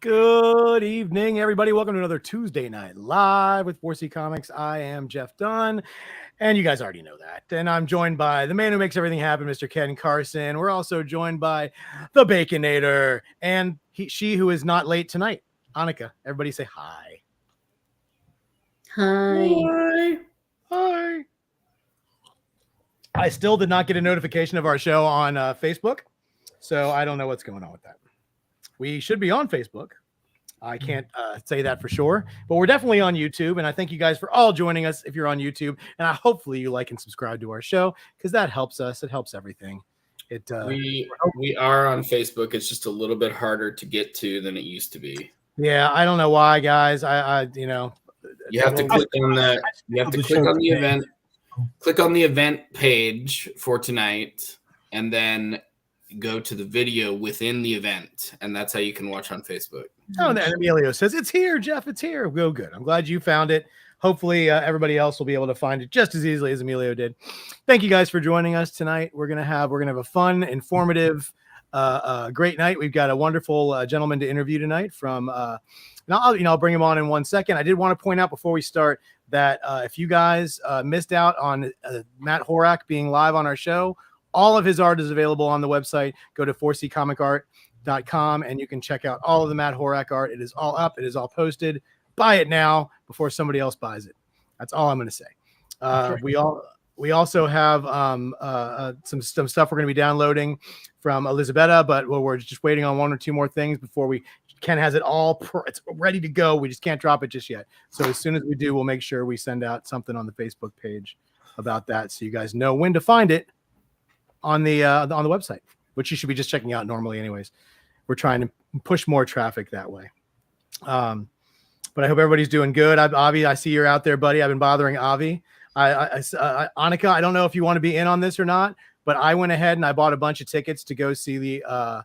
Good evening, everybody. Welcome to another Tuesday Night Live with 4C Comics. I am Jeff Dunn, and you guys already know that. And I'm joined by the man who makes everything happen, Mr. Ken Carson. We're also joined by the Baconator and she who is not late tonight, Annika. Everybody say hi. Hi. Hi. I still did not get a notification of our show on Facebook, so I don't know what's going on with that. We should be on Facebook. I can't say that for sure, but we're definitely on YouTube. And I thank you guys for all joining us if you're on YouTube. And hopefully you like and subscribe to our show because that helps us. It helps everything. We are on Facebook. It's just a little bit harder to get to than it used to be. Yeah, I don't know why, guys. You have to click on that. You have to click on the event. Click on the event page for tonight, and then go to the video within the event, and that's how you can watch on Facebook. Oh, and Emilio says it's here, Jeff. It's here. Go good. I'm glad you found it. Hopefully, everybody else will be able to find it just as easily as Emilio did. Thank you guys for joining us tonight. We're gonna have a fun, informative, great night. We've got a wonderful gentleman to interview tonight from. And I'll bring him on in 1 second. I did want to point out before we start that if you guys missed out on Matt Horak being live on our show, all of his art is available on the website. Go to 4ccomicart.com and you can check out all of the Matt Horak art. It is all up. It is all posted. Buy it now before somebody else buys it. That's all I'm going to say. We also have some stuff we're going to be downloading from Elizabetta, but we're just waiting on 1 or 2 more things before Ken has it all. It's ready to go. We just can't drop it just yet. So as soon as we do, we'll make sure we send out something on the Facebook page about that, so you guys know when to find it on the website, which you should be just checking out normally anyways. We're trying to push more traffic that way. But I hope everybody's doing good. Avi, I see you're out there, buddy. I've been bothering Avi. Annika, I don't know if you want to be in on this or not, but I went ahead and I bought a bunch of tickets to go see the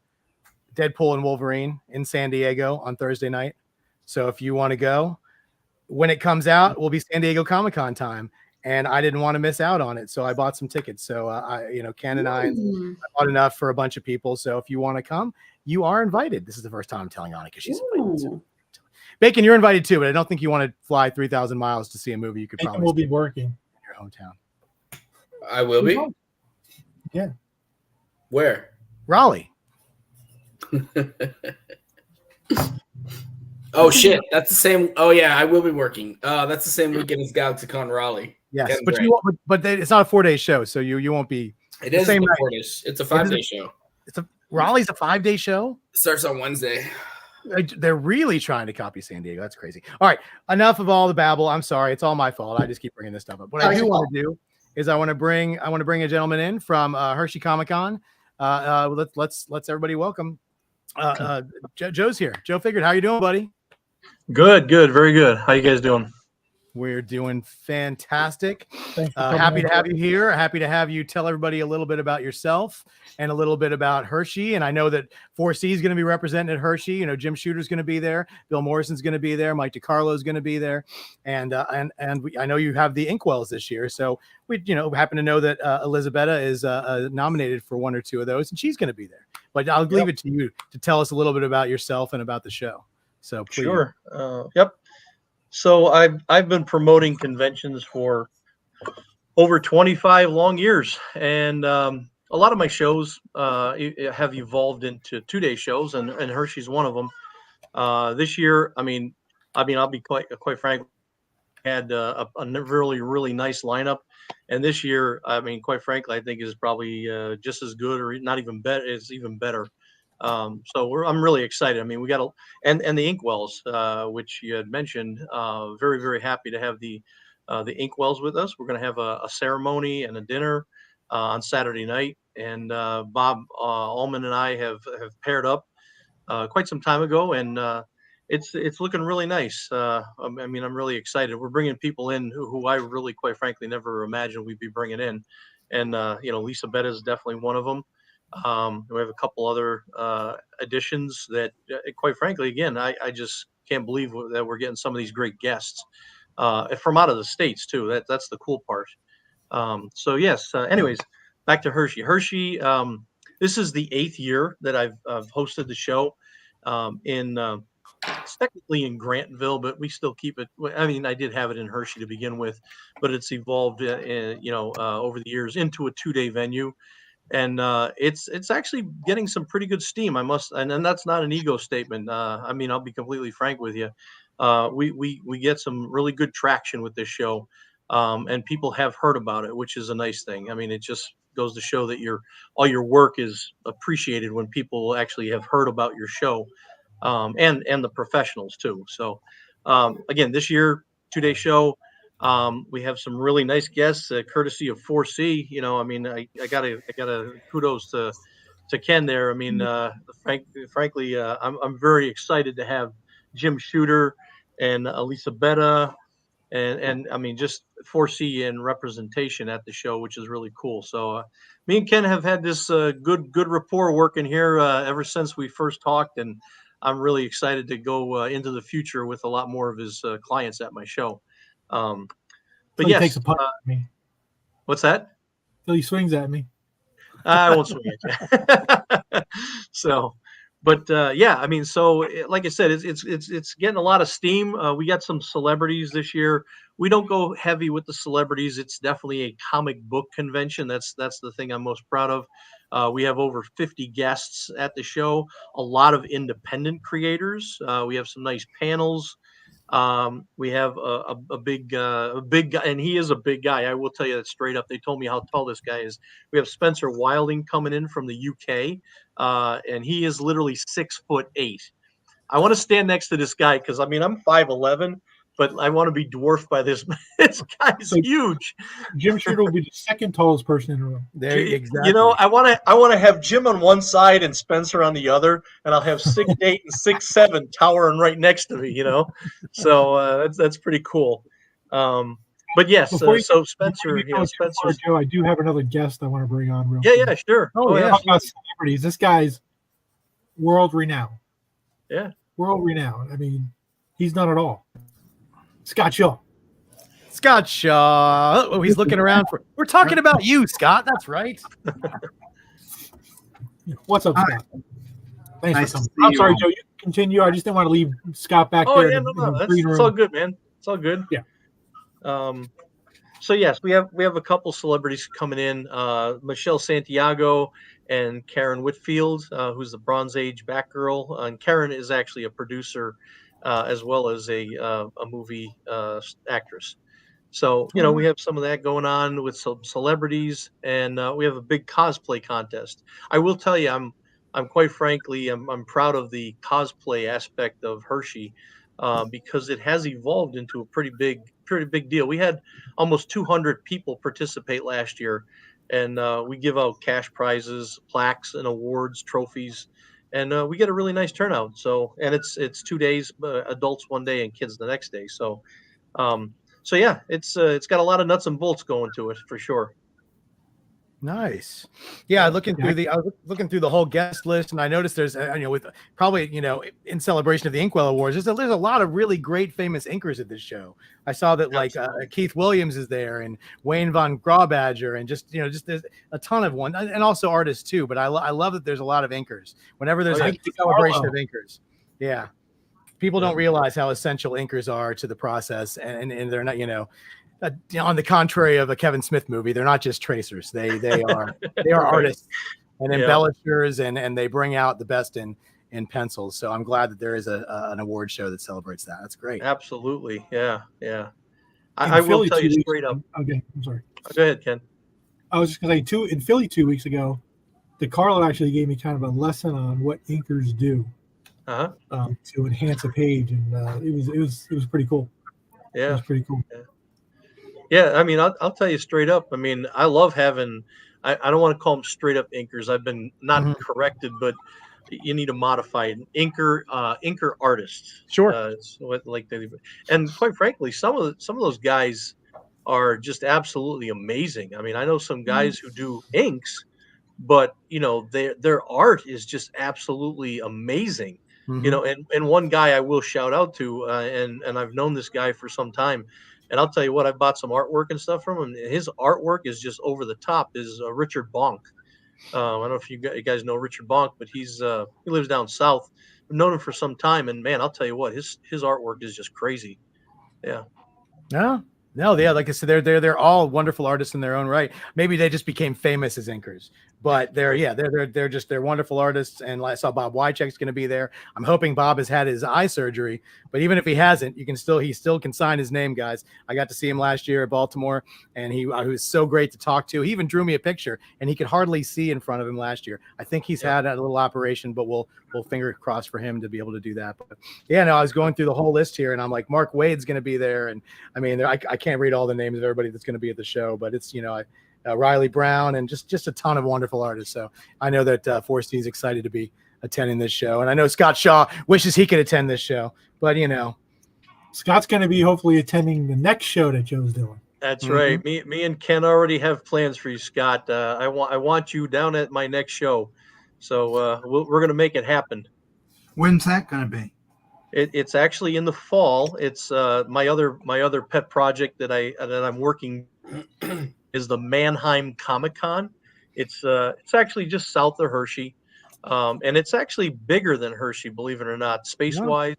Deadpool and Wolverine in San Diego on Thursday night. So if you want to go, when it comes out, we'll be San Diego Comic-Con time. And I didn't want to miss out on it, so I bought some tickets. So Ken and I bought enough for a bunch of people. So if you want to come, you are invited. This is the first time I'm telling Annika she's invited. So. Bacon, you're invited too, but I don't think you want to fly 3,000 miles to see a movie. You could probably will be working in your hometown. I will be. Yeah. Where? Raleigh. Oh shit! That's the same. Oh yeah, I will be working. That's the same weekend as GalaxyCon Raleigh. Yes, but it's not a 4-day show, so you won't be. It is same 4 days. It's a 5-day show. Raleigh's a 5-day show. It starts on Wednesday. They're really trying to copy San Diego. That's crazy. All right, enough of all the babble. I'm sorry, it's all my fault. I just keep bringing this stuff up. What I do want to do is I want to bring a gentleman in from Hershey Comic-Con. Let's everybody welcome. Joe's here. Joe Figured, how you doing, buddy? Good, very good. How you guys doing? We're doing fantastic. Happy to have you here. Happy to have you tell everybody a little bit about yourself and a little bit about Hershey. And I know that 4C is going to be represented at Hershey. Jim Shooter's going to be there. Bill Morrison's going to be there. Mike DiCarlo's going to be there. And I know you have the Inkwells this year. So we happen to know that Elizabetta is nominated for 1 or 2 of those, and she's going to be there. But I'll leave it to you to tell us a little bit about yourself and about the show. So please. Sure. Yep. So I've been promoting conventions for over 25 long years, and a lot of my shows have evolved into 2-day shows, and Hershey's one of them. This year, I'll be quite frank, had a really nice lineup, and this year, quite frankly, I think is probably just as good, or not even better. It's even better. So I'm really excited. We got and the Inkwells, which you had mentioned. Very happy to have the Inkwells with us. We're going to have a ceremony and a dinner on Saturday night, and Bob Ullman and I have paired up quite some time ago, and it's looking really nice. I'm really excited. We're bringing people in who I really, quite frankly, never imagined we'd be bringing in, and Lisa Betta is definitely one of them. We have a couple other additions that, quite frankly, again, I just can't believe that we're getting some of these great guests from out of the States too. That's the cool part. So yes. Anyways, back to Hershey. Hershey. This is the 8th year that I've hosted the show. In It's technically in Grantville, but we still keep it. I mean, I did have it in Hershey to begin with, but it's evolved, over the years into a 2-day venue, and it's actually getting some pretty good steam. I must, and that's not an ego statement. I mean, I'll be completely frank with you. We get some really good traction with this show, and people have heard about it, which is a nice thing. I mean, it just goes to show that all your work is appreciated when people actually have heard about your show, and the professionals too. So again, this year 2-day show. We have some really nice guests, courtesy of 4C. I mean, I gotta kudos to Ken there. I mean, frankly, I'm very excited to have Jim Shooter and Elisa and I mean, just 4C and representation at the show, which is really cool. So me and Ken have had this good rapport working here ever since we first talked, and I'm really excited to go into the future with a lot more of his clients at my show. But So he yes, takes a punt at me. what's that? So he swings at me. I won't swing at you. So, but yeah, I mean, so like I said, it's getting a lot of steam. We got some celebrities this year. We don't go heavy with the celebrities. It's definitely a comic book convention. That's the thing I'm most proud of. We have over 50 guests at the show. A lot of independent creators. We have some nice panels. We have a big guy, and he is a big guy. I will tell you that straight up. They told me how tall this guy is. We have Spencer Wilding coming in from the UK, and he is literally 6'8". I want to stand next to this guy because I mean I'm 5'11", but I want to be dwarfed by this. This guy's So huge. Jim Shooter will be the second tallest person in the room. There, exactly. I want to have Jim on one side and Spencer on the other, and I'll have 6'8" and 6'7" towering right next to me. So that's pretty cool. But yes, so Spencer, Spencer. Joe, I do have another guest I want to bring on. Yeah, sure. Oh, yeah. Talk about celebrities. This guy's world renowned. Yeah, world renowned. I mean, he's not at all. Scott Shaw. Scott Shaw. Oh, he's looking around for. We're talking about you, Scott. That's right. What's up, Scott? Thanks Nice for to see coming. I'm you sorry, all. Joe. You can continue. I just didn't want to leave Scott back Oh there. yeah, in no, the that's green it's room. all good, man. It's all good. Yeah. So yes, we have a couple celebrities coming in. Michelle Santiago and Karen Whitfield, who's the Bronze Age Batgirl, and Karen is actually a producer as well as a movie actress. So we have some of that going on with some celebrities, and we have a big cosplay contest. I will tell you, I'm quite frankly, I'm proud of the cosplay aspect of Hershey because it has evolved into a pretty big deal. We had almost 200 people participate last year, and we give out cash prizes, plaques, and awards, trophies, and we get a really nice turnout. So, and it's 2 days, adults one day and kids the next day. So yeah, it's got a lot of nuts and bolts going to it for sure. Nice. Yeah, I was looking through the whole guest list, and I noticed there's with probably in celebration of the Inkwell Awards, there's a lot of really great famous inkers at this show. I saw that Keith Williams is there, and Wayne von Grawbadger, and just there's a ton of one, and also artists too. But I love that there's a lot of inkers. Whenever there's a celebration of inkers, yeah, people don't realize how essential inkers are to the process, and they're not on the contrary of a Kevin Smith movie, they're not just tracers. They are artists and embellishers, and they bring out the best in pencils. So I'm glad that there is an award show that celebrates that. That's great. Absolutely. Yeah. I will tell you straight up. Okay, I'm sorry. Go ahead, Ken. I was just going to say, in Philly 2 weeks ago, DeCarlo actually gave me kind of a lesson on what inkers do to enhance a page, and it was pretty cool. Yeah, it was pretty cool. Yeah, I mean, I'll tell you straight up. I mean, I love having. I don't want to call them straight up inkers. I've been not corrected, but you need to modify it. Inker artists. Sure. And quite frankly, some of those guys are just absolutely amazing. I mean, I know some guys who do inks, but their art is just absolutely amazing. And one guy I will shout out to, and I've known this guy for some time. And I'll tell you what, I bought some artwork and stuff from him. His artwork is just over the top. Is Richard Bonk. I don't know if you guys know Richard Bonk, but he lives down south. known him for some time, and man, I'll tell you what, his artwork is just crazy. Yeah. No, yeah, like I said, they're all wonderful artists in their own right. Maybe they just became famous as inkers, but they're wonderful artists. And I saw Bob Wycheck's going to be there. I'm hoping Bob has had his eye surgery, but even if he hasn't, he still can sign his name, guys. I got to see him last year at Baltimore, and he was so great to talk to. He even drew me a picture, and he could hardly see in front of him last year. I think he's had a little operation, but we'll finger crossed for him to be able to do that. But yeah, no, I was going through the whole list here, and I'm like, Mark Wade's going to be there, and I mean, I can't read all the names of everybody that's going to be at the show, but it's Riley Brown and just a ton of wonderful artists. So I know that 4C is excited to be attending this show, and I know Scott Shaw wishes he could attend this show, but Scott's going to be hopefully attending the next show that Joe's doing. That's right. Me and Ken already have plans for you, Scott. I want you down at my next show, so we're going to make it happen. When's that going to be? It's actually in the fall. It's my other pet project that I'm working is the Mannheim Comic-Con. It's actually just south of Hershey, and it's actually bigger than Hershey, believe it or not, space-wise.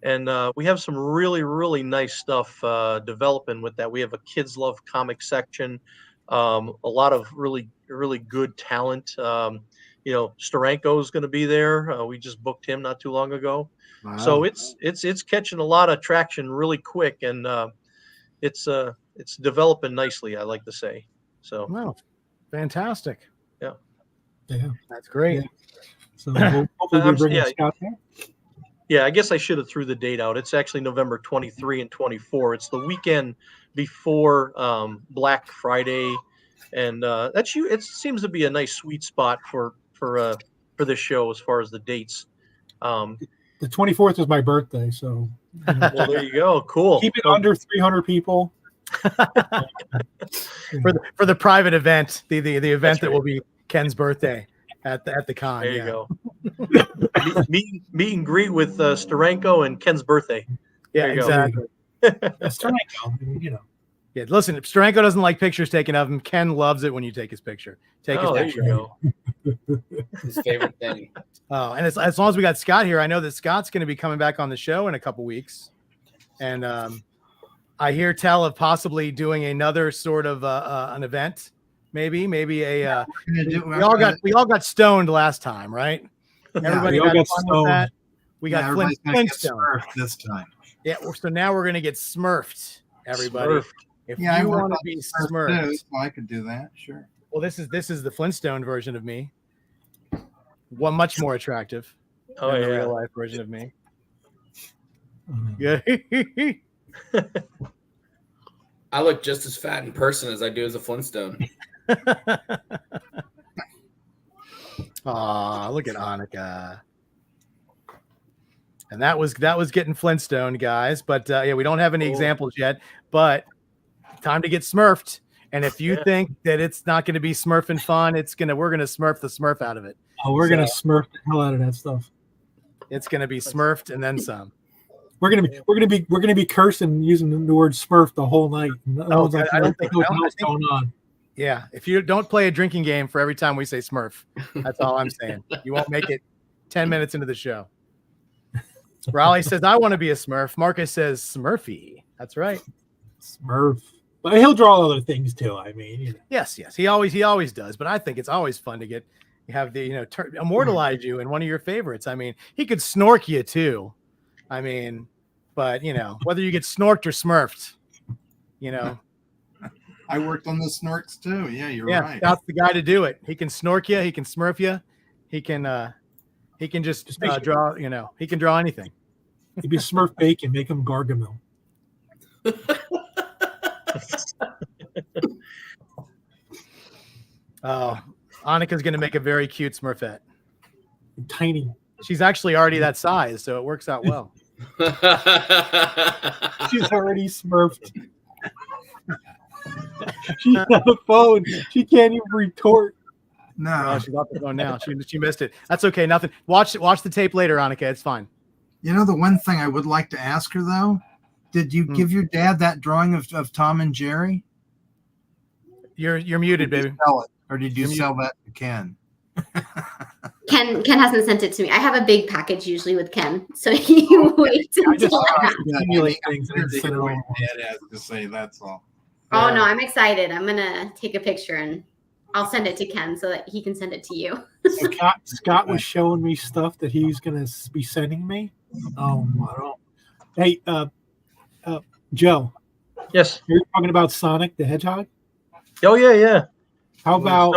And we have some really, really nice stuff developing with that. We have a Kids Love comic section, a lot of really, really good talent. Steranko is going to be there. We just booked him not too long ago. Wow. So it's catching a lot of traction really quick, and it's developing nicely, I like to say. So wow, fantastic. Yeah, that's great. Yeah. So we'll hopefully be bringing Scott there. Yeah, I guess I should have threw the date out. It's actually November 23 and 24. It's the weekend before Black Friday, and it seems to be a nice sweet spot for this show as far as the dates. The 24th is my birthday, so well, there you go. Cool. Keep it under 300 people. for the private event, the event that will be Ken's birthday at the con. There you go. meet and greet with Steranko and Ken's birthday. Yeah, exactly. Steranko, Yeah, listen, Steranko doesn't like pictures taken of him. Ken loves it when you take his picture. His picture. There you go. His favorite thing. Oh, and as long as we got Scott here, I know that Scott's going to be coming back on the show in a couple weeks, and I hear tell of possibly doing another sort of an event, maybe a. We all got stoned last time, right? Everybody got stoned. That. We got Flintstone this time. Yeah, so now we're going to get smurfed, everybody. Smurfed. If you want to be smurfed, I could do that. Sure. Well, this is the Flintstone version of me. One much more attractive than the real life version of me. Yeah. I look just as fat in person as I do as a Flintstone. Aw, look at Annika. And that was getting Flintstone, guys. But we don't have any examples yet. But time to get smurfed. And if you think that it's not going to be smurfing fun, we're gonna smurf the smurf out of it. Oh, we're gonna smurf the hell out of that stuff. It's gonna be smurfed and then some. We're gonna be cursing using the word smurf the whole night. I don't think what's going on. Yeah, if you don't play a drinking game for every time we say smurf, that's all I'm saying. You won't make it 10 minutes into the show. Raleigh says, I want to be a smurf. Marcus says, Smurfy. That's right. Smurf. But he'll draw other things too. I mean, Yes. He always does. But I think it's always fun to have the immortalize you in one of your favorites. I mean, he could snork you too. I mean, but whether you get snorked or smurfed, I worked on the snorks too. Yeah, you're right. That's the guy to do it. He can snork you. He can smurf you. He can just draw. He can draw anything. He'd be Smurf bacon. Make him Gargamel. Oh, Annika's going to make a very cute Smurfette. Tiny. She's actually already that size, so it works out well. She's already smurfed. She's on the phone. She can't even retort. No, she's off the phone now. She missed it. That's okay. Nothing. Watch the tape later, Annika. It's fine. The one thing I would like to ask her though, did you give your dad that drawing of Tom and Jerry? You're muted, baby. Sell it, or did you sell that to Ken? Ken hasn't sent it to me. I have a big package usually with Ken, so you wait until. Accumulate things and then send it over. Dad has to say that's all. Oh no, I'm excited. I'm gonna take a picture and I'll send it to Ken so that he can send it to you. So Scott was showing me stuff that he's gonna be sending me. Oh, I don't. Hey, Joe. Yes. You're talking about Sonic the Hedgehog. Oh yeah. How about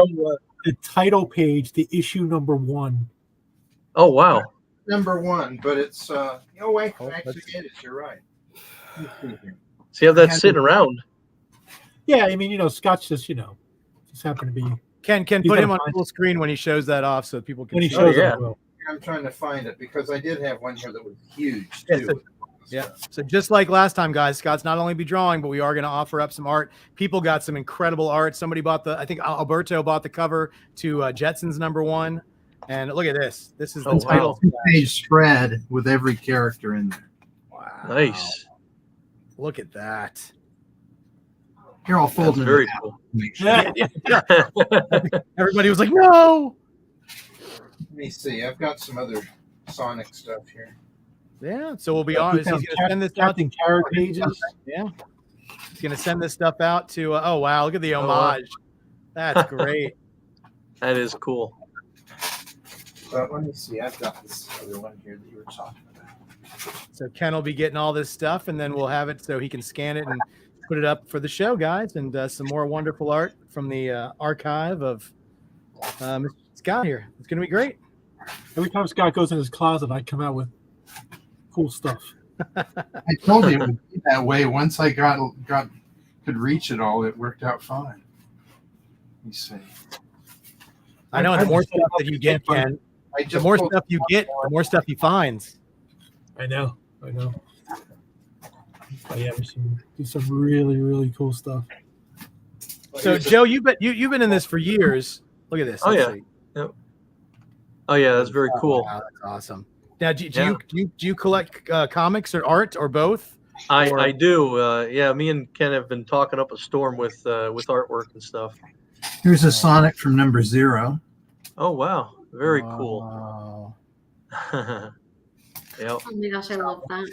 the title page, the issue number 1? Oh wow. Number 1, but it's wait, actually it is. You're right. So you have that sitting around. Yeah, I mean, Scott's just happened to be. Ken put him on full screen when he shows that off so people can When he see. shows yeah. up, well. I'm trying to find it because I did have one here that was huge too. Yeah. So just like last time, guys, Scott's not only be drawing, but we are going to offer up some art. People got some incredible art. Somebody bought I think Alberto bought the cover to Jetsons number 1. And look at this. This is the title. Page spread with every character in there. Wow. Nice. Look at that. You're all That's folding. very cool. Everybody was like, no. Let me see. I've got some other Sonic stuff here. Yeah. So we'll be on. He's going to send this out. Captain Carrot pages. Yeah. He's going to send this stuff out to, oh, wow. Look at the Oh, wow. homage. That's great. That is cool. But let me see. I've got this other one here that you were talking about. So Ken will be getting all this stuff, and then we'll have it so he can scan it and put it up for the show, guys, and some more wonderful art from the archive of Mr. Scott here. It's going to be great. Every time Scott goes in his closet, I come out with cool stuff. I told you it would be that way. Once I could reach it all, it worked out fine. Let me see. I know, and the more stuff that you get, Ken, the more stuff you get, the more stuff he finds. I know. But yeah, there's some really, really cool stuff. So, Joe, you've been in this for years. Look at this. Oh, Let's yeah. see. Yep. Oh yeah, that's very cool. Wow, that's awesome. Now, do you collect comics or art or both? I do. Yeah, me and Ken have been talking up a storm with artwork and stuff. Here's a Sonic from number 0. Oh wow, very Wow. cool. Yep. Oh my gosh, I love that.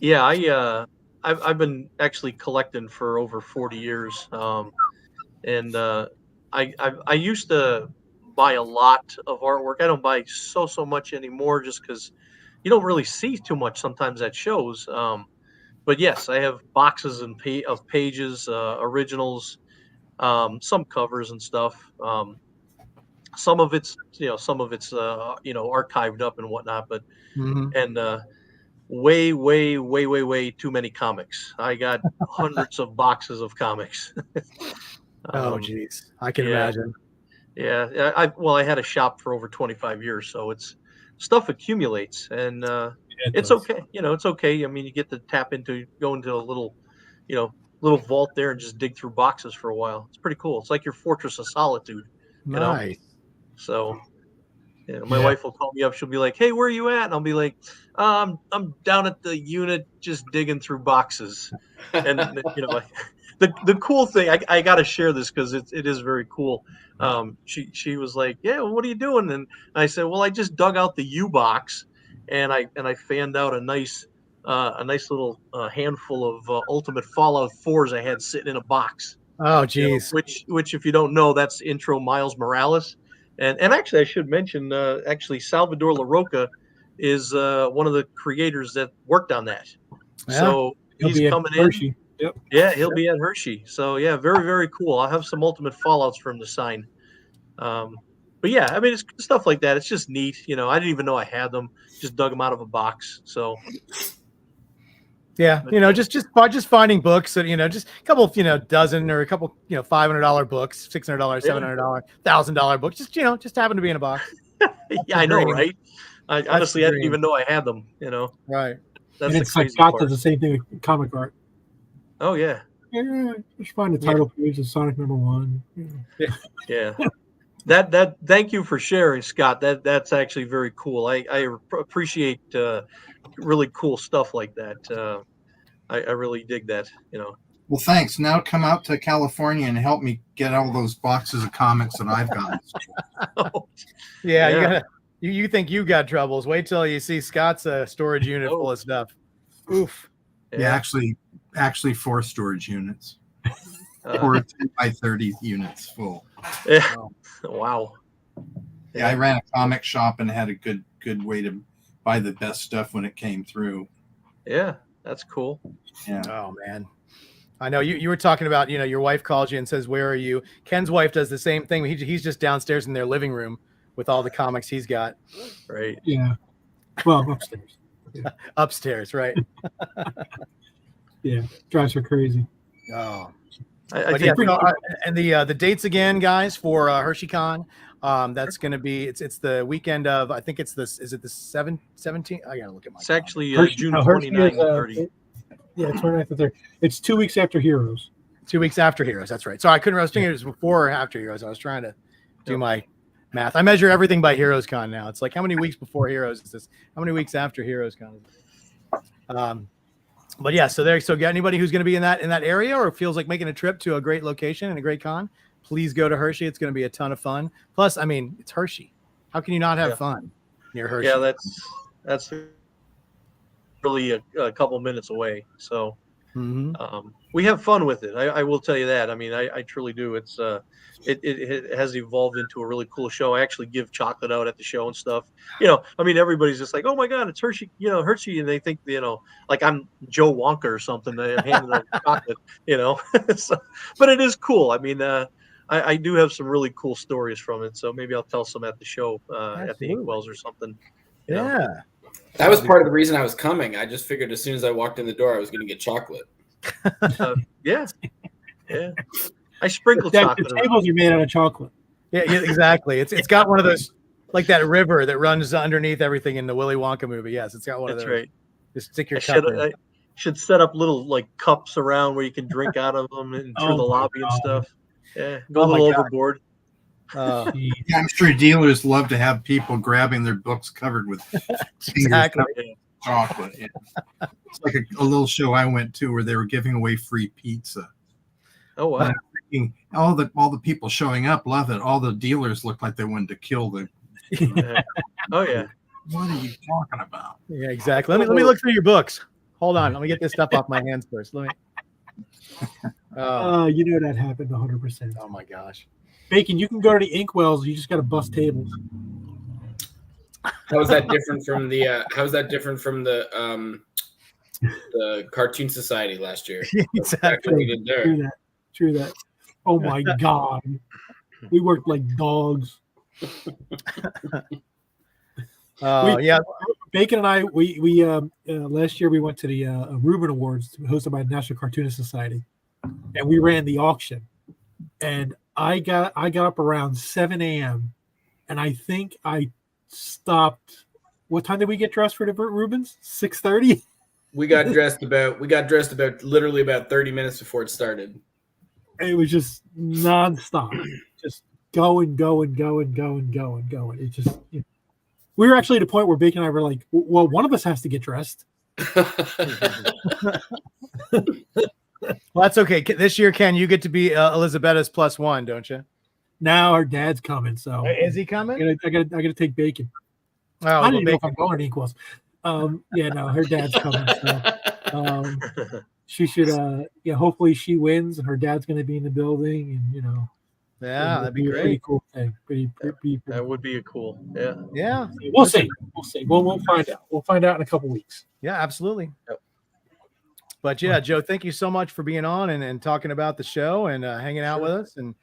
Yeah, I've been actually collecting for over 40 years, and I used to buy a lot of artwork. I don't buy so much anymore, just because you don't really see too much sometimes at shows. But yes, I have boxes of pages, originals, some covers and stuff. Some of it's archived up and whatnot, but and way too many comics. I got hundreds of boxes of comics. Oh, geez, I can imagine. Yeah, I had a shop for over 25 years, so it's stuff accumulates, and it's okay. It's okay. I mean, you get to go into a little vault there and just dig through boxes for a while. It's pretty cool. It's like your fortress of solitude. Nice. So, my wife will call me up. She'll be like, "Hey, where are you at?" And I'll be like, "I'm down at the unit, just digging through boxes." And the cool thing, I got to share this because it is very cool. She was like, "Yeah, well, what are you doing?" And I said, "Well, I just dug out the U box, and I fanned out a nice little handful of Ultimate Fallout 4s I had sitting in a box." Oh, geez. Which, if you don't know, that's Intro Miles Morales. And actually, I should mention, Salvador LaRocca is one of the creators that worked on that. Yeah. So he's coming in. Yep. Yeah, he'll be at Hershey. So yeah, very, very cool. I'll have some Ultimate Fallouts for him to sign. But yeah, I mean, it's stuff like that. It's just neat. I didn't even know I had them. Just dug them out of a box. So. Yeah, just finding books that just a couple, dozen or a couple, $500 books, $600, $700, $1,000 books, just happen to be in a box. Yeah, I know, right? I didn't even know I had them. Right. That's and it's like Scott does the same thing with comic art. Oh yeah. Yeah, just find the title page of Sonic number 1. Yeah. That. Thank you for sharing, Scott. That's actually very cool. I appreciate really cool stuff like that. I really dig that. Well, thanks. Now come out to California and help me get all those boxes of comics that I've got. Yeah, you gotta. You think you got troubles? Wait till you see Scott's storage unit full of stuff. Oof. Yeah, actually 4 storage units. 4 10 by 30 units full. Yeah. Wow. Yeah, I ran a comic shop and had a good way to buy the best stuff when it came through. Yeah, that's cool. Yeah. Oh man. I know you were talking about, your wife calls you and says, "Where are you?" Ken's wife does the same thing. He's just downstairs in their living room with all the comics he's got. Right. Yeah. Well, upstairs. Yeah. Upstairs, right? Yeah, drives her crazy. Oh. I think and the dates again, guys, for HersheyCon. That's going to be it's the weekend of, I think it's this. Is it the 17th? I gotta look at my. It's actually June Hershey 29th is, and 30. Yeah, 29th and 30th. It's 2 weeks after Heroes. 2 weeks after Heroes. That's right. So I was thinking it was before or after Heroes. I was trying to do my math. I measure everything by Heroes Con now. It's like, how many weeks before Heroes is this? How many weeks after Heroes Con? But yeah, so got anybody who's going to be in that area or feels like making a trip to a great location and a great con, please go to Hershey. It's going to be a ton of fun. Plus, I mean, it's Hershey. How can you not have fun near Hershey? Yeah, that's really a couple minutes away. So we have fun with it. I will tell you that. I mean, I truly do. It's it has evolved into a really cool show. I actually give chocolate out at the show and stuff. I mean, everybody's just like, "Oh my God, it's Hershey!" Hershey, and they think like I'm Joe Wonka or something. They handed out chocolate, So, but it is cool. I mean, I do have some really cool stories from it. So maybe I'll tell some at the show at the Inkwells or something. Yeah. That was part of the reason I was coming. I just figured as soon as I walked in the door, I was going to get chocolate. Yeah. I sprinkle chocolate. The tables are made out of chocolate. Yeah, exactly. It's got one of those, like that river that runs underneath everything in the Willy Wonka movie. Yes, it's got one of those. That's right. Just stick your cup in. I should set up little like cups around where you can drink out of them and through the lobby and stuff. Yeah, go a little overboard. Yeah, I'm sure dealers love to have people grabbing their books covered with chocolate. Yeah. It's like a little show I went to where they were giving away free pizza. Oh wow! All the people showing up love it. All the dealers look like they wanted to kill the. Oh yeah! What are you talking about? Yeah, exactly. Let me look through your books. Hold on, let me get this stuff off my hands first. Let me. That happened 100%. Oh my gosh. Bacon, you can go to the Inkwells. You just got to bust tables. How is that different from the? How is that different from the Cartoon Society last year? Exactly. True that. Oh my God, we worked like dogs. Yeah. Bacon and I, we last year we went to the Reuben Awards hosted by the National Cartoonist Society, and we ran the auction. And I got up around 7 a.m. and I think I stopped. What time did we get dressed for the Reubens? 6:30. We got dressed about literally about 30 minutes before it started. It was just nonstop, just going. It just we were actually at a point where Bacon and I were like, well, one of us has to get dressed. Well, that's okay. This year, Ken, you get to be Elizabetta's +1, don't you? Now her dad's coming, so is he coming? I gotta take Bacon. Oh, I don't even know if I'm going to Equals. Yeah, no, her dad's coming. So, she should. Hopefully she wins, and her dad's going to be in the building, and Yeah, that'd be great. Pretty cool thing. Pretty that would be a cool. Yeah. Yeah. We'll see. We'll find out. We'll find out in a couple weeks. Yeah, absolutely. Yep. But yeah, Joe, thank you so much for being on and talking about the show and hanging out with us. And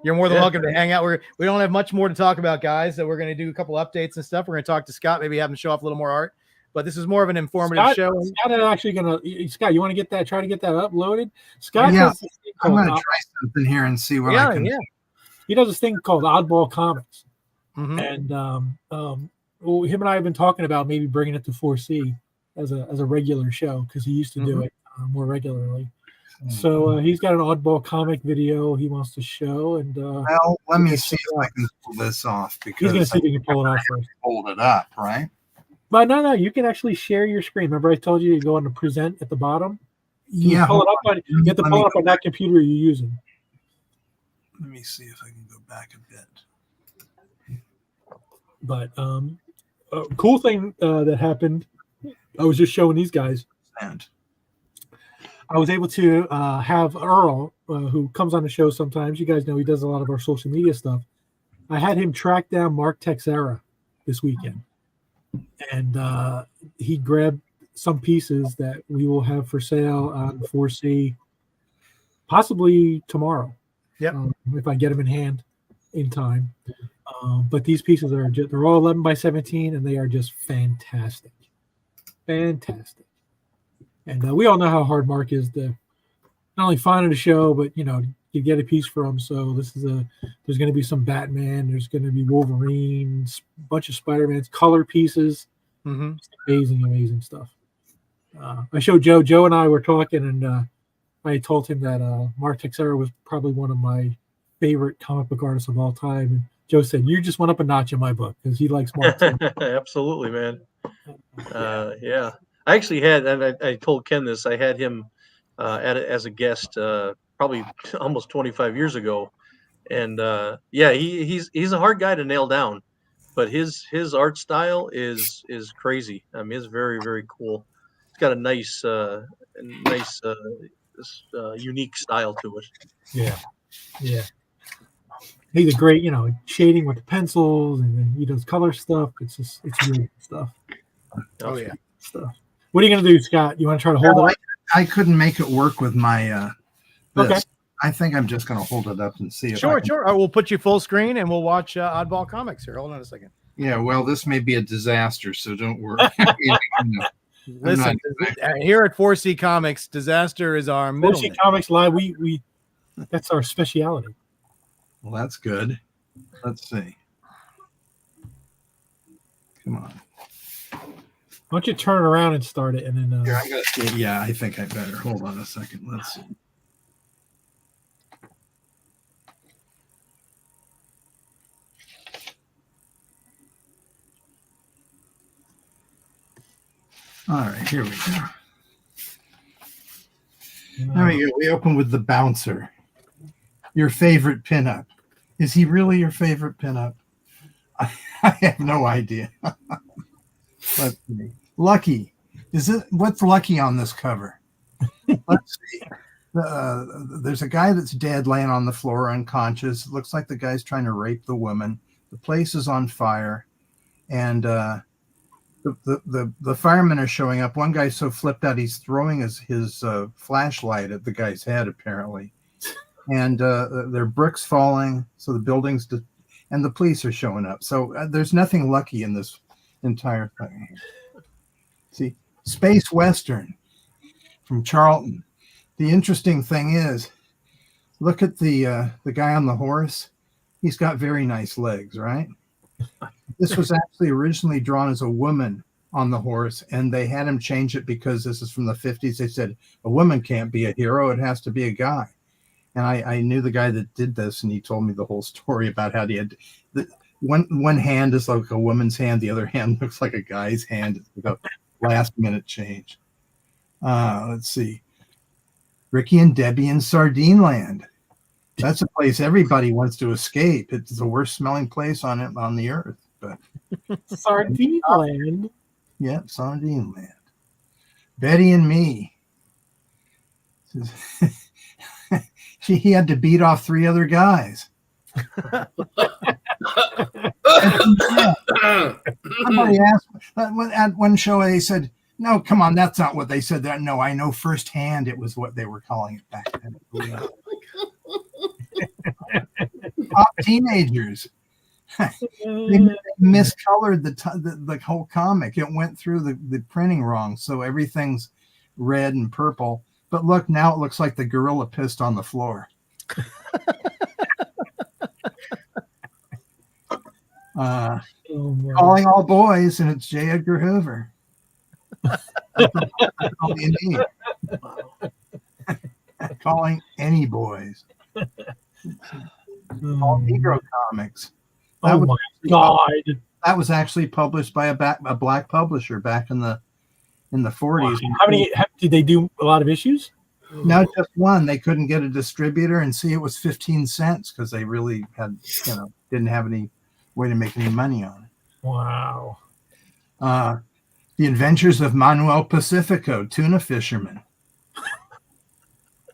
you're more than welcome to hang out. We don't have much more to talk about, guys. So we're going to do a couple updates and stuff. We're going to talk to Scott, maybe have him show off a little more art. But this is more of an informative show. Scott is actually Scott, you want to try to get that uploaded? Scott, I'm going to try something here and see what I can. Yeah. He does this thing called Oddball Comics, and him and I have been talking about maybe bringing it to 4C as a regular show because he used to do it more regularly. So he's got an Oddball comic video he wants to show, and well, let me see if I can pull this off because he's going to see if he can pull it off first. Hold it up, right? But no, you can actually share your screen. Remember, I told you to go on the present at the bottom. You have to pull it up on that computer you're using. Let me see if I can go back a bit. But a cool thing that happened, I was just showing these guys. And I was able to have Earl, who comes on the show sometimes. You guys know he does a lot of our social media stuff. I had him track down Mark Texera this weekend, and he grabbed some pieces that we will have for sale on 4C possibly tomorrow. Yep. If I get them in hand in time. But these pieces they're all 11 by 17, and they are just fantastic. Fantastic. And we all know how hard Mark is to not only find a show, but you get a piece from. So there's going to be some Batman, there's going to be Wolverine, a bunch of Spider-Mans, color pieces. Mm-hmm. Amazing stuff. I showed Joe and I were talking, and I told him that Mark Texera was probably one of my favorite comic book artists of all time. And Joe said, "You just went up a notch in my book," because he likes Mark too. Absolutely, man. Yeah. I actually had, and I told Ken this, I had him as a guest probably almost 25 years ago. And he's a hard guy to nail down, but his art style is crazy. I mean, it's very, very cool. It's got a nice unique style to it. Yeah. He's a great, shading with the pencils, and then he does color stuff. It's really good stuff. Oh yeah. Stuff. What are you going to do, Scott? You want to try to hold it up? I couldn't make it work with my this. Okay. I think I'm just going to hold it up and see if Sure. We'll put you full screen and we'll watch Oddball Comics here. Hold on a second. Yeah, well, this may be a disaster, so don't worry. Listen, here at 4C Comics, disaster is our middle 4C name. Comics Live, we that's our speciality. Well, that's good. Let's see. Come on. Why don't you turn it around and start it, and then Here, I got. Yeah, I think I better. Hold on a second. Let's see. All right, here we go. There we go. We open with the bouncer. Your favorite pinup. Is he really your favorite pinup? I have no idea. Let's see. Lucky. What's Lucky on this cover? Let's see. There's a guy that's dead laying on the floor unconscious. It looks like the guy's trying to rape the woman. The place is on fire. And the firemen are showing up. One guy's so flipped out he's throwing his flashlight at the guy's head, apparently. And there are bricks falling, so the buildings and the police are showing up. So there's nothing lucky in this entire thing. See, Space Western from Charlton. The interesting thing is, look at the guy on the horse. He's got very nice legs, right? This was actually originally drawn as a woman on the horse, and they had him change it because this is from the 50s. They said a woman can't be a hero; it has to be a guy. And I knew the guy that did this, and he told me the whole story about how he had one hand is like a woman's hand, the other hand looks like a guy's hand. It's like a last minute change. Let's see, Ricky and Debbie in Sardine Land. That's a place everybody wants to escape. It's the worst smelling place on the earth. But Sardine Land. Yeah, Sardine Land. Betty and Me. He had to beat off 3 other guys. Somebody asked at one show, they said, "No, come on, that's not what they said." That no, I know firsthand it was what they were calling it back then. Top teenagers. They miscolored the whole comic. It went through the printing wrong, so everything's red and purple. But look, now it looks like the gorilla pissed on the floor. Calling all boys, and it's J. Edgar Hoover. That's all you need. Calling any boys. All Negro comics. Oh my God! That was actually published by a black publisher back in the 40s. Wow. How many did they do? A lot of issues? No, just one. They couldn't get a distributor, and see, it was 15 cents because they really had, didn't have any way to make any money on it. Wow. The Adventures of Manuel Pacifico, tuna fisherman.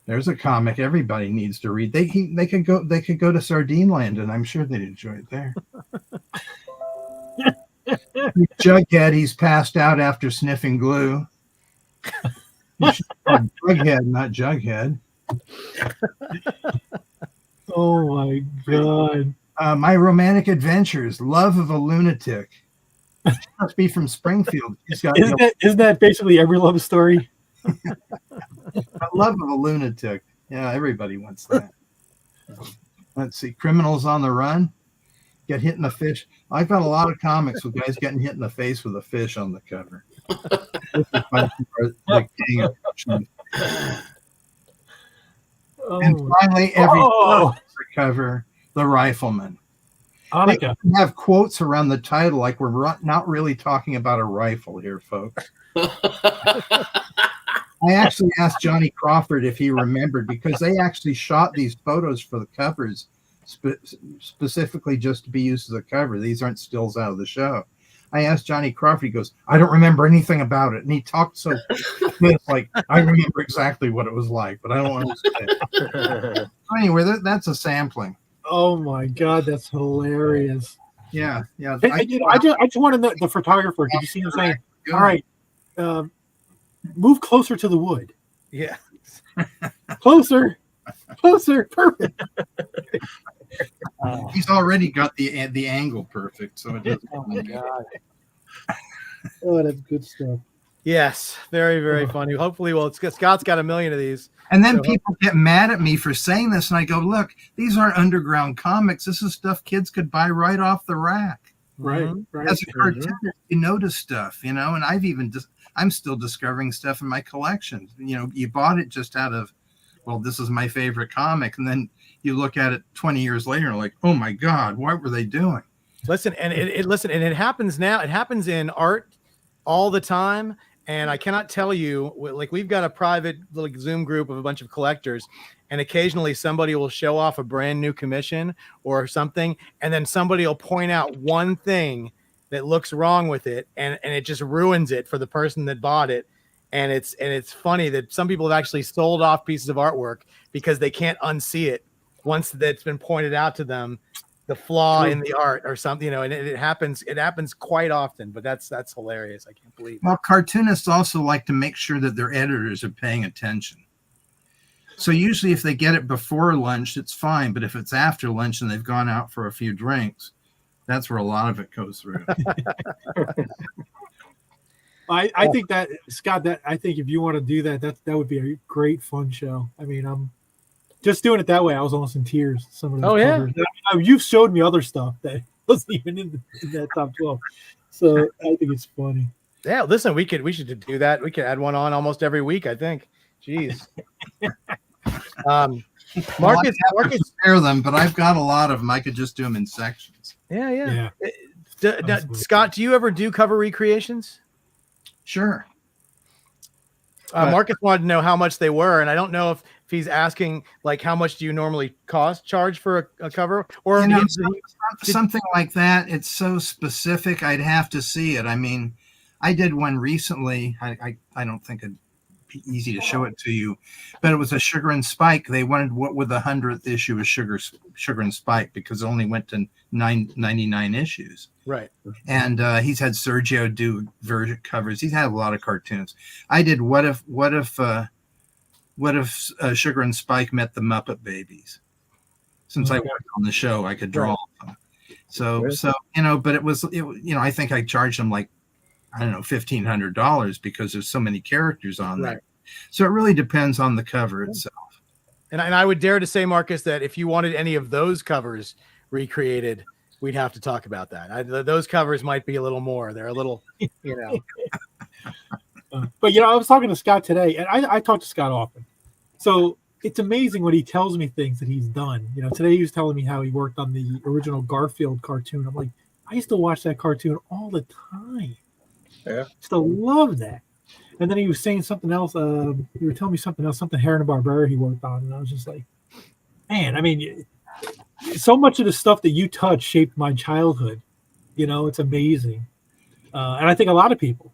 There's a comic everybody needs to read. They could go to Sardine Land, and I'm sure they'd enjoy it there. Jughead, he's passed out after sniffing glue. You should call it Jughead, not Jughead. Oh my God. My Romantic Adventures, Love of a Lunatic. She must be from Springfield. She's got Isn't that basically every love story? Love of a Lunatic. Yeah, everybody wants that. Let's see. Criminals on the Run. Get hit in the fish. I've got a lot of comics with guys getting hit in the face with a fish on the cover. And finally, every cover, The Rifleman. They have quotes around the title, like we're not really talking about a rifle here, folks. I actually asked Johnny Crawford if he remembered, because they actually shot these photos for the covers specifically just to be used as a cover. These aren't stills out of the show. I asked Johnny Crawford, he goes, I don't remember anything about it. And he talked so like, I remember exactly what it was like, but I don't want to say it. Anyway, that's a sampling. Oh my God, that's hilarious. Yeah. I just want to know the photographer. Did you see him saying, all right, move closer to the wood? Yeah. Closer. Perfect. He's already got the angle perfect, so it doesn't. Oh my God. Oh, that's good stuff. Yes, very, very funny. Hopefully, Scott's got a million of these. And then people get mad at me for saying this, and I go, look, these aren't underground comics. This is stuff kids could buy right off the rack. Right. As a cartoonist, you notice stuff, and I'm still discovering stuff in my collection. You bought it just out of, well, this is my favorite comic, and then you look at it 20 years later and like, oh my God, what were they doing? Listen, and it happens now. It happens in art all the time. And I cannot tell you, like, we've got a private little Zoom group of a bunch of collectors, and occasionally somebody will show off a brand new commission or something, and then somebody will point out one thing that looks wrong with it, and it just ruins it for the person that bought it. And it's funny that some people have actually sold off pieces of artwork because they can't unsee it once that's been pointed out to them, the flaw in the art or something, and it happens quite often, but that's hilarious. I can't believe it. Well, cartoonists also like to make sure that their editors are paying attention. So usually if they get it before lunch, it's fine. But if it's after lunch and they've gone out for a few drinks, that's where a lot of it goes through. I think that, Scott, I think if you want to do that would be a great fun show. I mean, just doing it that way, I was almost in tears. Some of those covers. You've showed me other stuff that wasn't even in that top 12. So I think it's funny. Yeah, listen, we should do that. We could add one on almost every week, I think. Jeez. Marcus spare them, but I've got a lot of them. I could just do them in sections. Yeah. Scott, do you ever do cover recreations? Sure. Marcus wanted to know how much they were, and I don't know if he's asking, like, how much do you normally charge for a cover, or something like that. It's so specific. I'd have to see it. I mean, I did one recently. I don't think it'd be easy to show it to you, but it was a Sugar and Spike. They wanted what would the 100th issue of Sugar and Spike, because it only went to 99 issues. Right. And he's had Sergio do version covers. He's had a lot of cartoons. I did what if Sugar and Spike met the Muppet Babies? Since I worked on the show, I could draw them. So but it was I think I charged them like, I don't know, $1,500 because there's so many characters on there. So it really depends on the cover itself. And I would dare to say, Marcus, that if you wanted any of those covers recreated, we'd have to talk about that. Those covers might be a little more. They're a little, But I was talking to Scott today, and I talk to Scott often. So it's amazing when he tells me things that he's done. Today he was telling me how he worked on the original Garfield cartoon. I'm like, I used to watch that cartoon all the time. Yeah. Still love that. And then he was saying something else. You were telling me something else, something Hanna-Barbera he worked on. And I was just like, man, I mean, so much of the stuff that you touch shaped my childhood. It's amazing. And I think a lot of people,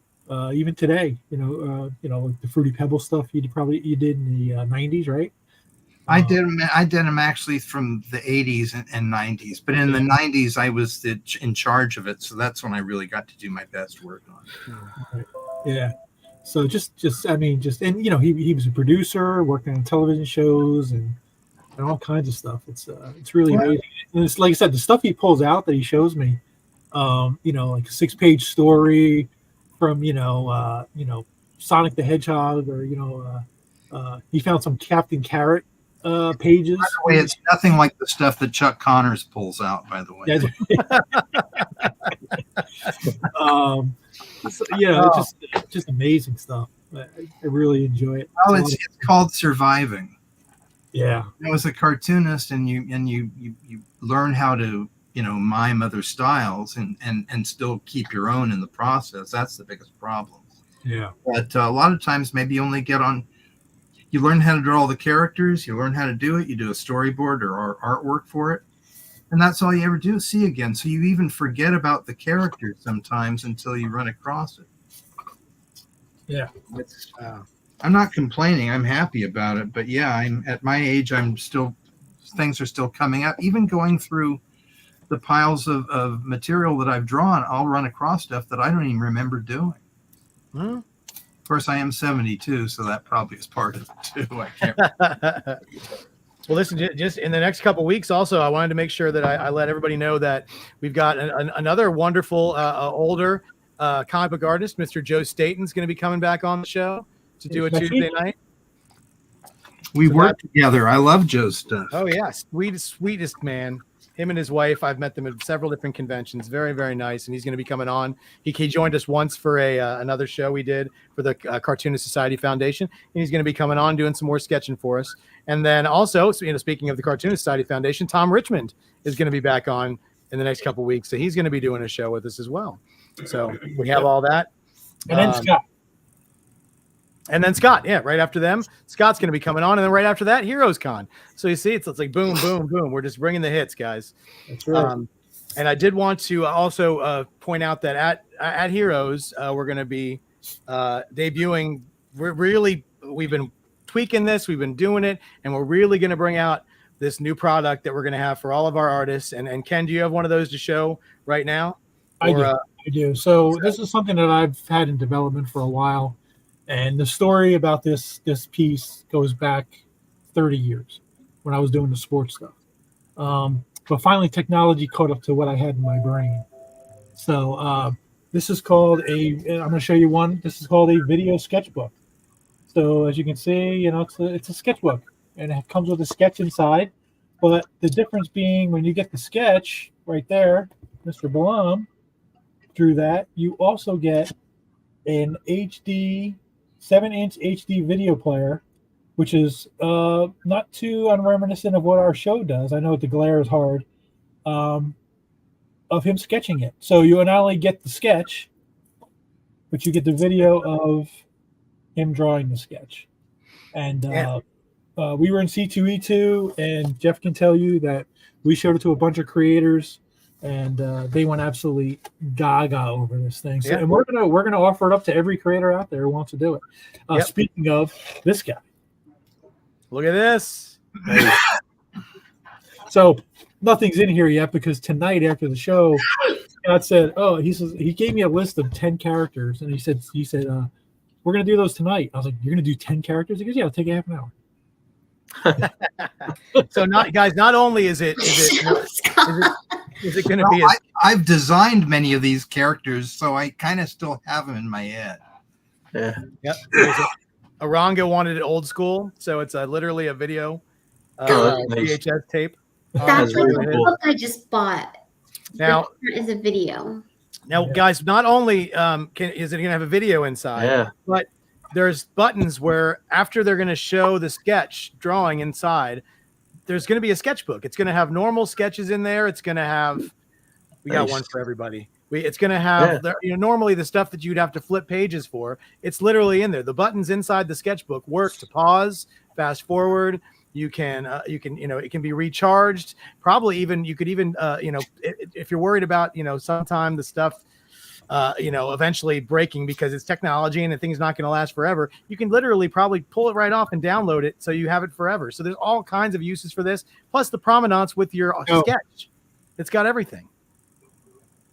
even today, like the Fruity Pebble stuff you did in the 90s, right? I did them actually from the 80s and 90s, but in the 90s I was in charge of it, so that's when I really got to do my best work on it. Right. Yeah. So and he was a producer, working on television shows and all kinds of stuff. It's really amazing. And it's like I said, the stuff he pulls out that he shows me, like a 6-page story from Sonic the Hedgehog, or he found some Captain Carrot pages. By the way, it's nothing like the stuff that Chuck Connors pulls out, by the way. It's just amazing stuff. I really enjoy it. Well, it's called surviving. Yeah. As a cartoonist, and you learn how to mime other styles and still keep your own in the process. That's the biggest problem. Yeah. But a lot of times, maybe you only get on. You learn how to draw all the characters. You learn how to do it. You do a storyboard or artwork for it, and that's all you ever do. See again. So you even forget about the characters sometimes until you run across it. Yeah. I'm not complaining. I'm happy about it. But yeah, I'm at my age. Things are still coming up. Even going through the piles of material that I've drawn, I'll run across stuff that I don't even remember doing. Hmm? Of course, I am 72, so that probably is part of it too. I can't. Well, listen, just in the next couple of weeks, also, I wanted to make sure that I let everybody know that we've got another wonderful older comic book artist, Mr. Joe Staten's going to be coming back on the show to do a Tuesday night. We work together. I love Joe's stuff. Oh yeah, sweetest man. Him and his wife, I've met them at several different conventions. Very, very nice. And he's going to be coming on. He joined us once for another show we did for the Cartoonist Society Foundation. And he's going to be coming on doing some more sketching for us. And then also, speaking of the Cartoonist Society Foundation, Tom Richmond is going to be back on in the next couple of weeks. So he's going to be doing a show with us as well. So we have all that. And then Scott. And then Scott, right after them, Scott's going to be coming on, and then right after that, Heroes Con. So you see, it's like boom, boom, boom. We're just bringing the hits, guys. That's right. And I did want to also point out that at Heroes, we're going to be debuting. We've been tweaking this, we've been doing it, and we're really going to bring out this new product that we're going to have for all of our artists. And Ken, do you have one of those to show right now? I do. So this is something that I've had in development for a while. And the story about this piece goes back 30 years when I was doing the sports stuff. But finally, technology caught up to what I had in my brain. So this is called I'm going to show you one. This is called a video sketchbook. So as you can see, it's a sketchbook, and it comes with a sketch inside. But the difference being when you get the sketch right there, Mr. Blum drew that. You also get an 7-inch HD video player, which is not too unreminiscent of what our show does. I know the glare is hard, of him sketching it. So you not only get the sketch, but you get the video of him drawing the sketch. And we were in C2E2, and Jeff can tell you that we showed it to a bunch of creators, and they went absolutely gaga over this thing. So, and we're gonna offer it up to every creator out there who wants to do it. Speaking of this guy, look at this. So nothing's in here yet because tonight after the show, Scott said, he gave me a list of 10 characters, and he said, we're gonna do those tonight. I was like, you're gonna do 10 characters? He goes, yeah, it'll take half an hour. So not only is it going to be? I've designed many of these characters, so I kind of still have them in my head. Yeah. Yep. Arango wanted it old school, so it's literally a video VHS tape. That's like the book I just bought. Now is a video. Now, guys, not only is it going to have a video inside, but there's buttons where after they're going to show the sketch drawing inside, there's going to be a sketchbook. It's going to have normal sketches in there. It's going to have, we got one for everybody. It's going to have, normally the stuff that you'd have to flip pages for, it's literally in there. The buttons inside the sketchbook work to pause, fast forward, You can it can be recharged. Probably even you could even if you're worried about sometime the stuff eventually breaking because it's technology and the thing's not going to last forever, you can literally probably pull it right off and download it so you have it forever. So there's all kinds of uses for this. Plus the provenance with your sketch, it's got everything.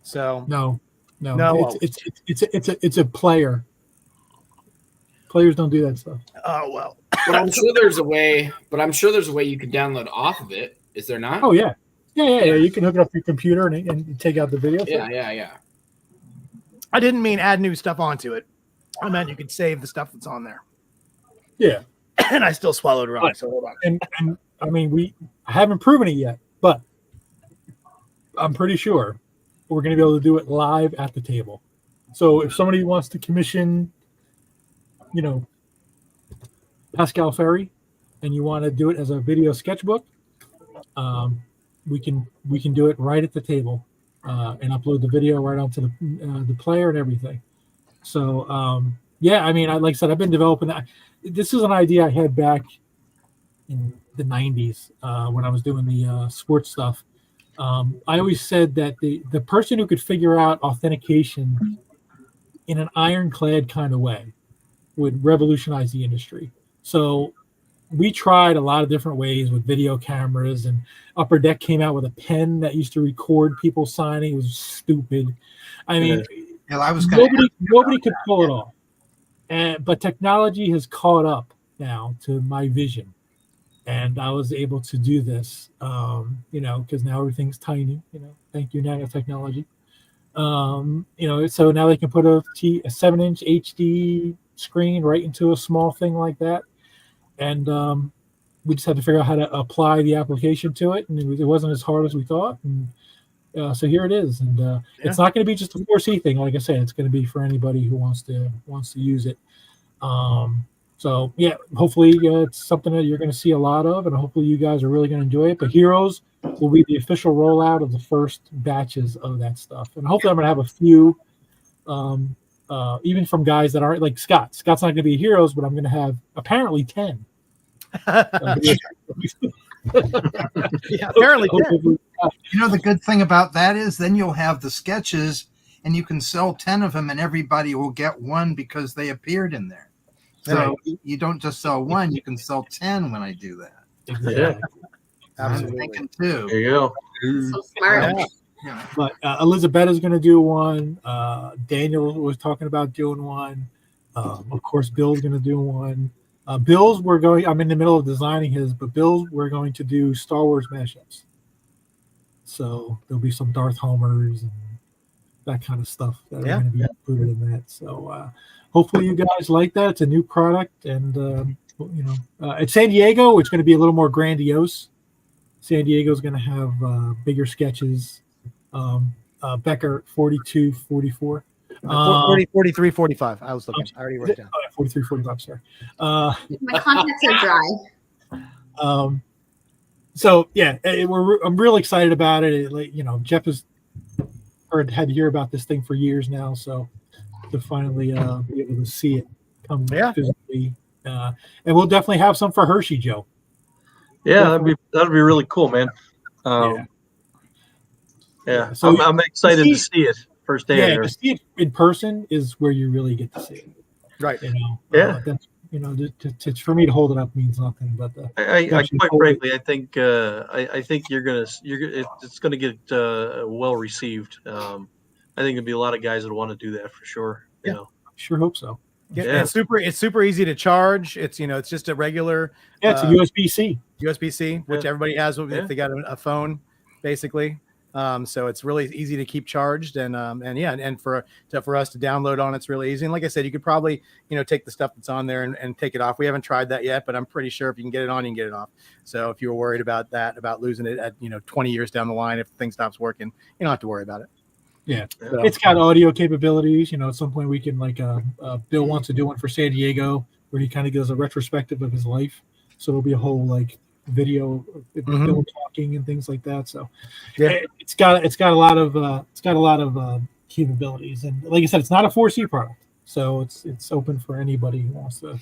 So no, it's a player. Players don't do that stuff. Oh well. But I'm sure there's a way. But I'm sure there's a way you can download off of it. Is there not? Oh yeah. You can hook it up to your computer and take out the video. Yeah. I didn't mean add new stuff onto it. I meant you could save the stuff that's on there. Yeah. And I still swallowed wrong. So hold on. And I mean, I haven't proven it yet, but I'm pretty sure we're going to be able to do it live at the table. So if somebody wants to commission, Pascal Ferry, and you want to do it as a video sketchbook, we can do it right at the table and upload the video right onto the player and everything. So I mean, like I said, I've been developing that. This is an idea I had back in the 90s when I was doing the sports stuff. I always said that the person who could figure out authentication in an ironclad kind of way would revolutionize the industry. So we tried a lot of different ways with video cameras, and Upper Deck came out with a pen that used to record people signing. It was stupid. I mean, nobody could pull it off. But technology has caught up now to my vision. And I was able to do this, because now everything's tiny, thank you, nanotechnology. So now they can put a 7-inch HD screen right into a small thing like that. And we just had to figure out how to apply the application to it. And it wasn't as hard as we thought. And so here it is. And it's not going to be just a 4C thing. Like I said, it's going to be for anybody who wants to use it. So yeah, hopefully it's something that you're going to see a lot of, and hopefully you guys are really going to enjoy it. But Heroes will be the official rollout of the first batches of that stuff, and hopefully I'm going to have a few, even from guys that aren't like Scott. Scott's not going to be Heroes, but I'm going to have apparently 10. Yeah, apparently 10. The good thing about that is then you'll have the sketches, and you can sell 10 of them, and everybody will get one because they appeared in there. So you don't just sell one, you can sell 10 when I do that. Exactly. Absolutely. I'm thinking too. There you go. So smart. Yeah. But Elizabeth is going to do one. Daniel was talking about doing one. Of course, Bill's going to do one. Bill's, I'm in the middle of designing his, but Bill's, we're going to do Star Wars mashups. So there'll be some Darth Homers and that kind of stuff that are going to be included in that. So hopefully you guys like that. It's a new product, and at San Diego, it's going to be a little more grandiose. San Diego is going to have bigger sketches. Becker 42, 44. 40, 43, 45. I was looking. I already wrote it down. 43, 45. Sorry. My contacts are dry. So yeah, I'm real excited about it. Jeff has had to hear about this thing for years now, so to finally be able to see it come physically, and we'll definitely have some for Hershey, Joe. Yeah, that'd be really cool, man. So I'm excited to see it first day. Yeah, to see it in person is where you really get to see it. Right. That's, for me to hold it up means nothing. But I quite frankly, I think it's gonna get well received. I think there'll be a lot of guys that want to do that for sure. I sure hope so. Yeah. It's super easy to charge. It's it's just a regular. Yeah, it's a USB-C, which everybody has if they got a phone, basically. So it's really easy to keep charged, and for us to download on, it's really easy. And like I said, you could probably take the stuff that's on there and take it off. We haven't tried that yet, but I'm pretty sure if you can get it on, you can get it off. So if you were worried about that, about losing it at 20 years down the line, if the thing stops working, you don't have to worry about it. Yeah, it's got audio capabilities. At some point we can Bill wants to do one for San Diego where he kind of gives a retrospective of his life. So it'll be a whole video of Bill talking and things like that. So it's got a lot of capabilities, and like I said, it's not a 4C product, so it's open for anybody who wants to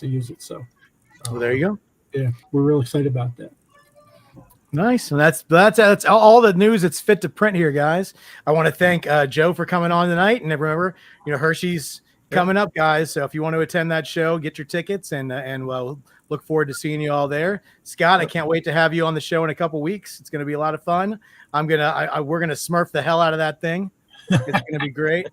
use it. So well, there you go. Yeah, we're real excited about that. Nice. And that's all the news that's fit to print here, guys. I want to thank Joe for coming on tonight. And remember, Hershey's coming up, guys. So if you want to attend that show, get your tickets, and we'll look forward to seeing you all there. Scott, I can't wait to have you on the show in a couple weeks. It's going to be a lot of fun. We're gonna smurf the hell out of that thing. It's going to be great.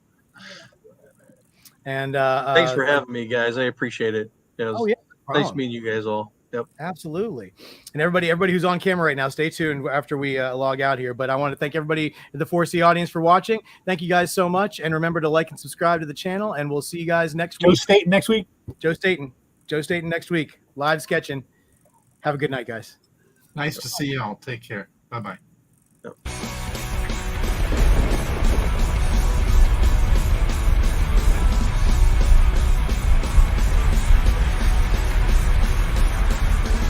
And thanks for having me, guys. I appreciate it. Oh yeah, nice meeting you guys all. Yep. Absolutely. And everybody who's on camera right now, stay tuned after we log out here. But I want to thank everybody in the 4C audience for watching. Thank you guys so much. And remember to like and subscribe to the channel. And we'll see you guys next week. Joe Staten next week. Joe Staten next week. Live sketching. Have a good night, guys. Nice to see y'all. Take care. Bye-bye. Yep.